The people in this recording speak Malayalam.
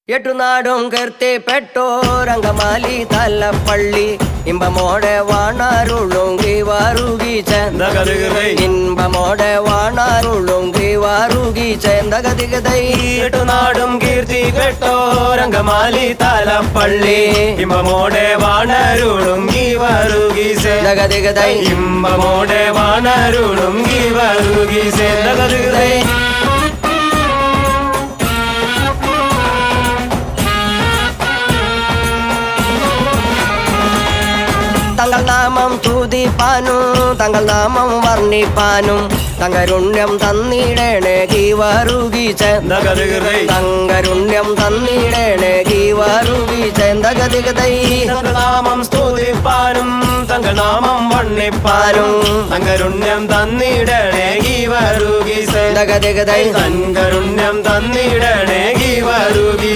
എട്ടുനാടും കീർത്തിപ്പെട്ടോരംഗമാലി തലപ്പള്ളി ഇമ്പമോടെ വാണാരുളുങ്കി വാറുകി ചേന്തകതികതൈ ഇമ്പമോടെ വാണാരുളുങ്കി വാറുകി ചേന്തകതികതൈ എട്ടുനാടും കീർത്തിപ്പെട്ടോരംഗമാലി തലപ്പള്ളി ഇമ്പമോടെ വാണരുളുങ്കി വാറുകി ചേന്തകതികതൈ ഇമ്പമോടെ വാണരുളുങ്കി വാറുകി ചേന്തകതികതൈ തങ്ങൾ നാമം തുതിപ്പാനും തങ്ങൾ നാമം വർണ്ണിപ്പാനും തങ്കരുണ്യം തന്നിടേണേ ഗീവാറുകി ചേന്തകതികതൈ തങ്കരുണ്യം തന്നിടേണേ ഗീവാറുകി ചേന്തകതികതൈ നാമം സ്തുതിപ്പാനും തങ്ങൾ നാമം വണ്ണിപ്പാനും തങ്കരുണ്യം തന്നിടണേ ഗീവരുകി ചേന്തകതികതൈ തങ്കരുണ്യം തന്നിടണേ ഗീവരുകി